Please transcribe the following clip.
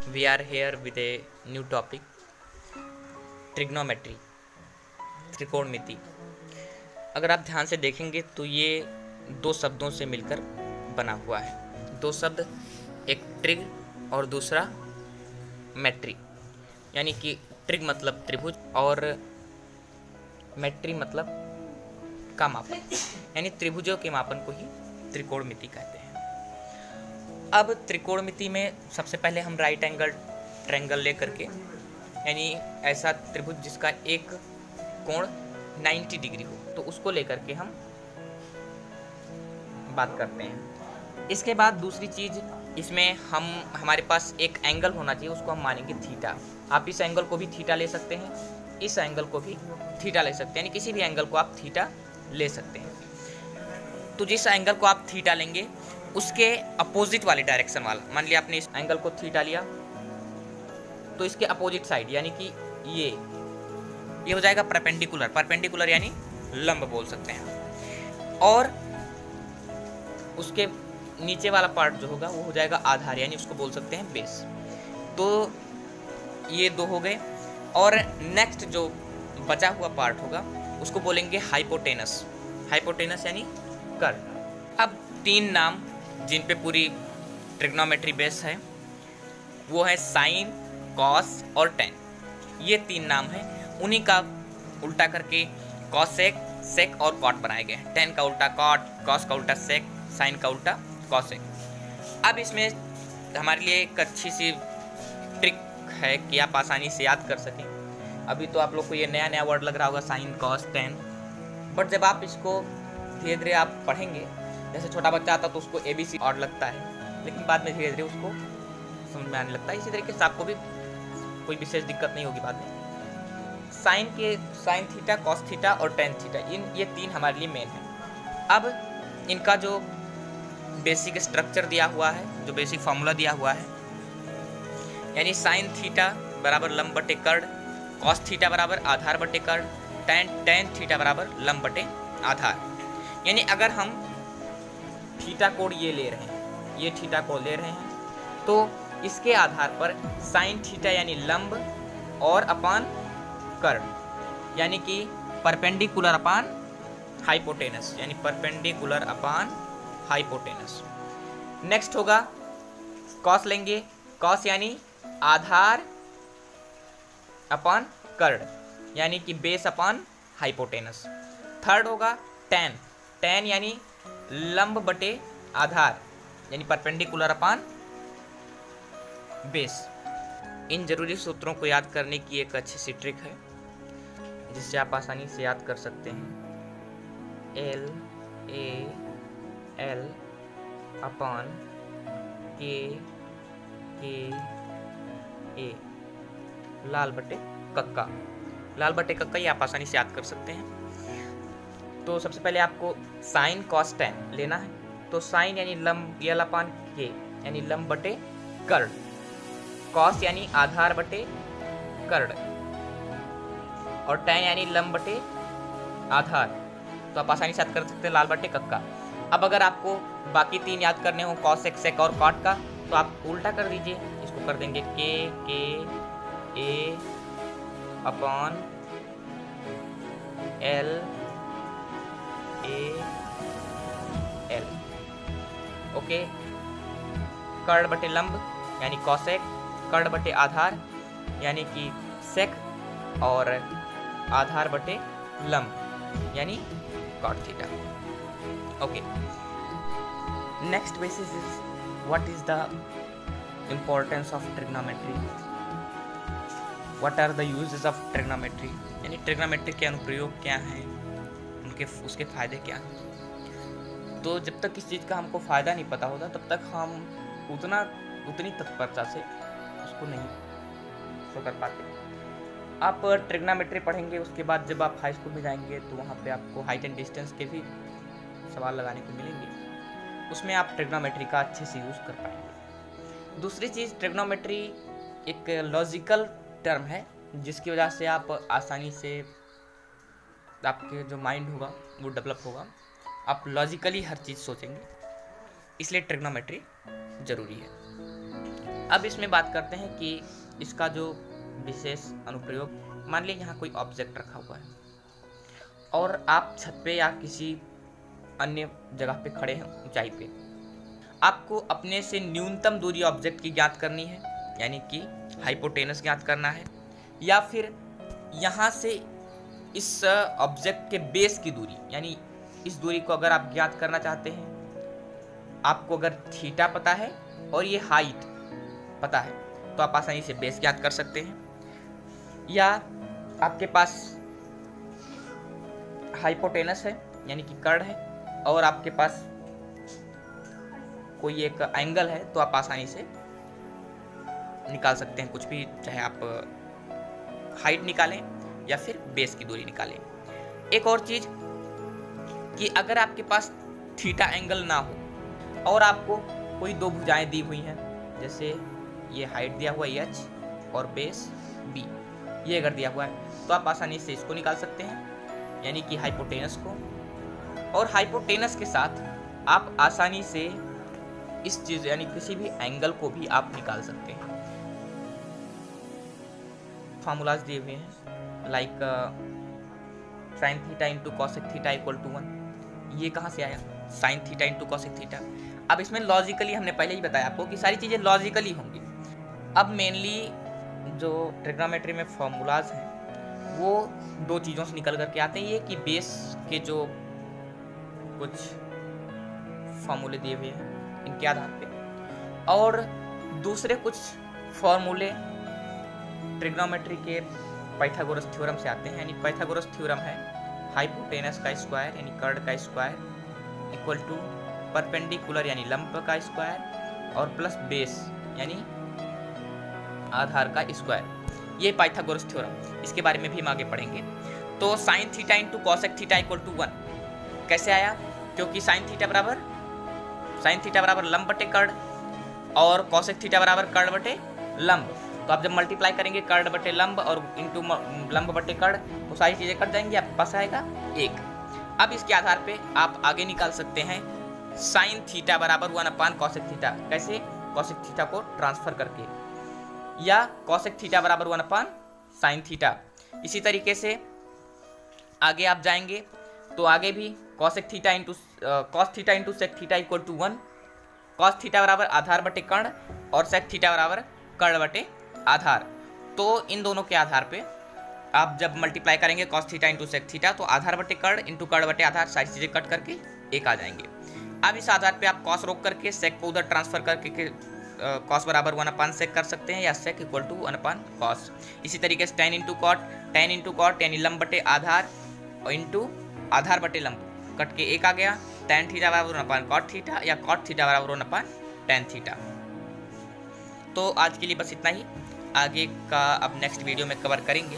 We are here with a new topic, trigonometry, त्रिकोणमिति। अगर आप ध्यान से देखेंगे तो ये दो शब्दों से मिलकर बना हुआ है। दो शब्द, एक ट्रिग और दूसरा मेट्री, यानी कि ट्रिग मतलब त्रिभुज और मेट्री मतलब का मापन, यानी त्रिभुजों के मापन को ही त्रिकोणमिति कहते हैं। अब त्रिकोणमिति में सबसे पहले हम राइट एंगल ट्रायंगल लेकर के, यानी ऐसा त्रिभुज जिसका एक कोण 90 डिग्री हो, तो उसको लेकर के हम बात करते हैं। इसके बाद दूसरी चीज़, इसमें हमारे पास एक एंगल होना चाहिए, उसको हम मानेंगे थीटा। आप इस एंगल को भी थीटा ले सकते हैं, इस एंगल को भी थीटा ले सकते हैं, यानी किसी भी एंगल को आप थीटा ले सकते हैं। तो जिस एंगल को आप थीटा लेंगे उसके अपोजिट वाले डायरेक्शन वाला, मान लिया आपने इस एंगल को थीटा लिया तो इसके अपोजिट साइड, यानी कि ये हो जाएगा परपेंडिकुलर। परपेंडिकुलर यानी लंब बोल सकते हैं। और उसके नीचे वाला पार्ट जो होगा वो हो जाएगा आधार, यानी उसको बोल सकते हैं बेस। तो ये दो हो गए। और नेक्स्ट जो बचा हुआ पार्ट होगा उसको बोलेंगे हाइपोटेनस। हाइपोटेनस यानी कर्व। अब तीन नाम जिन पे पूरी ट्रिग्नोमेट्री बेस है वो है साइन, कॉस और टेन। ये तीन नाम हैं, उन्हीं का उल्टा करके कॉसेक, सेक और कॉट बनाए गए हैं। टेन का उल्टा कॉट, कॉस का उल्टा सेक, साइन का उल्टा कॉसेक। अब इसमें हमारे लिए एक अच्छी सी ट्रिक है कि आप आसानी से याद कर सकें। अभी तो आप लोग को ये नया नया वर्ड लग रहा होगा साइन, कॉस, टेन, बट जब आप इसको धीरे धीरे आप पढ़ेंगे, जैसे छोटा बच्चा आता तो उसको ABC और लगता है, लेकिन बाद में धीरे धीरे उसको समझ में आने लगता है। इसी तरीके से आपको भी कोई विशेष दिक्कत नहीं होगी बाद में। साइन थीटा, कॉस थीटा और टेन थीटा, ये तीन हमारे लिए मेन है। अब इनका जो बेसिक स्ट्रक्चर दिया हुआ है, जो बेसिक फॉर्मूला दिया हुआ है, यानी साइन थीटा बराबर लंब बटे कर्ण, कॉस थीटा बराबर आधार बटे कर्ण, टेन थीटा बराबर लंब बटे आधार। यानी अगर हम थीटा कोण ये ले रहे हैं, ये थीटा कोण ले रहे हैं, तो इसके आधार पर साइन थीटा यानी लंब और अपान कर्ण, यानी कि परपेंडिकुलर अपान हाइपोटेनस, यानी परपेंडिकुलर अपान हाइपोटेनस। नेक्स्ट होगा कॉस लेंगे। कॉस यानी आधार अपान कर्ण, यानी कि बेस अपान हाइपोटेनस। थर्ड होगा टेन। टेन यानी लंब बटे आधार, यानी परपेंडिकुलर अपान बेस। इन जरूरी सूत्रों को याद करने की एक अच्छी सी ट्रिक है जिससे आप आसानी से याद कर सकते हैं। एल अपान के ए, लाल बटे कक्का। लाल बटे कक्का ये आप आसानी से याद कर सकते हैं। तो सबसे पहले आपको साइन कॉस टेन लेना है। तो साइन यानी लंब, एल अपान के यानी लंब बटे कर्ण, कॉस यानी आधार बटे कर्ण, और टेन यानी लंब बटे आधार। तो आप आसानी से याद कर सकते हैं लाल बटे कक्का। अब अगर आपको बाकी तीन याद करने हो, कॉसेक, सेक और कॉट का, तो आप उल्टा कर दीजिए, इसको कर देंगे के ए अपॉन एल एल। ओके, कर्ण बटे लंब यानी कॉसेक, कर्ण बटे आधार यानी कि सेक, और आधार बटे लंब यानी cot theta. Okay, next basis is what is the importance of trigonometry, what are the uses of trigonometry, यानी ट्रिग्नोमेट्री के अनुप्रयोग क्या हैं, उसके फ़ायदे क्या हैं। तो जब तक किसी चीज़ का हमको फ़ायदा नहीं पता होता तब तक हम उतनी तत्परता से उसको नहीं शो कर पाते। आप ट्रिग्नोमेट्री पढ़ेंगे, उसके बाद जब आप हाई स्कूल में जाएंगे तो वहाँ पे आपको हाइट एंड डिस्टेंस के भी सवाल लगाने को मिलेंगे, उसमें आप ट्रिग्नोमेट्री का अच्छे से यूज़ कर पाएंगे। दूसरी चीज़, ट्रिग्नोमेट्री एक लॉजिकल टर्म है जिसकी वजह से आप आसानी से, आपके जो माइंड होगा वो डेवलप होगा, आप लॉजिकली हर चीज़ सोचेंगे, इसलिए ट्रिग्नोमेट्री ज़रूरी है। अब इसमें बात करते हैं कि इसका जो विशेष अनुप्रयोग, मान लीजिए यहाँ कोई ऑब्जेक्ट रखा हुआ है और आप छत पे या किसी अन्य जगह पे खड़े हैं ऊंचाई पे, आपको अपने से न्यूनतम दूरी ऑब्जेक्ट की ज्ञात करनी है, यानी कि हाइपोटेनस ज्ञात करना है, या फिर यहाँ से इस ऑब्जेक्ट के बेस की दूरी, यानी इस दूरी को अगर आप ज्ञात करना चाहते हैं, आपको अगर थीटा पता है और ये हाइट पता है तो आप आसानी से बेस ज्ञात कर सकते हैं। या आपके पास हाइपोटेनस है यानी कि कर्ण है और आपके पास कोई एक एंगल है तो आप आसानी से निकाल सकते हैं कुछ भी, चाहे आप हाइट निकालें या फिर बेस की दूरी निकालें। एक और चीज कि अगर आपके पास थीटा एंगल ना हो और आपको कोई दो भुजाएं दी हुई हैं, जैसे ये हाइट दिया हुआ है h और बेस b, ये अगर दिया हुआ है तो आप आसानी से इसको निकाल सकते हैं, यानी कि हाइपोटेनस को, और हाइपोटेनस के साथ आप आसानी से इस चीज यानी किसी भी एंगल को भी आप निकाल सकते हैं। फार्मूलाज दिए हुए हैं like sine theta into cosec theta equal to 1। ये कहाँ से आया? Sine theta into cosec theta. अब इसमें लॉजिकली हमने पहले ही बताया आपको कि सारी चीज़ें लॉजिकली होंगी। अब मेनली जो ट्रिग्नोमेट्री में फॉर्मूलाज हैं वो दो चीज़ों से निकल करके आते हैं। ये कि बेस के जो कुछ फॉर्मूले दिए हुए हैं इनके आधार पे, और दूसरे कुछ फॉर्मूले ट्रिग्नोमेट्री के पाइथागोरस थ्योरम से आते हैं। यानी पाइथागोरस थ्योरम है हाइपोटेनस का स्क्वायर यानी कर्ण का स्क्वायर इक्वल टू परपेंडिकुलर यानी लंब का स्क्वायर और प्लस बेस यानी आधार का स्क्वायर। ये पाइथागोरस थ्योरम, इसके बारे में भी हम आगे पढ़ेंगे। तो sine theta into cosec theta equal to 1 कैसे आया? क्योंकि साइन थीटा बराबर लंब बटे कर्ण और कॉसेक थीटा बराबर कर्ण बटे लंब। तो आप जब मल्टीप्लाई करेंगे कर्ण बटे लंब और इंटू लंब बटे कर्ण तो सारी चीज़ें कट जाएंगी, आपके पास आएगा 1। अब इसके आधार पे आप आगे निकाल सकते हैं साइन थीटा बराबर 1 अपान कॉसेक थीटा। कैसे? कॉसेक थीटा को ट्रांसफर करके, या कॉसेक थीटा बराबर 1 अपान साइन थीटा। इसी तरीके से आगे आप जाएंगे तो आगे भी cosec theta into cos theta into sec theta equal to 1। Cos theta बराबर आधार बटे कर्ण और सेक थीटा बराबर कर्ण बटे आधार। तो इन दोनों के आधार पे आप जब मल्टीप्लाई करेंगे cos theta into sec theta तो आधार बटे कर्ण इंटू कर्ण बटे आधार सारी चीज़ें कट करके 1 आ जाएंगे। अब इस आधार पे आप कॉस रोक करके सेक को उधर ट्रांसफर करके कॉस बराबर 1 अपान सेक कर सकते हैं, या सेक इक्वल टू 1 अपान कॉस। इसी तरीके से टेन इंटू कॉट यानी लंब बटे आधार और इंटू आधार बटे लंब कट के 1 आ गया। टेन थीटा बराबर 1 अपान कॉट थीटा या कॉट थीटा बराबर 1 अपान टेन थीटा। तो आज के लिए बस इतना ही, आगे का अब नेक्स्ट वीडियो में कवर करेंगे।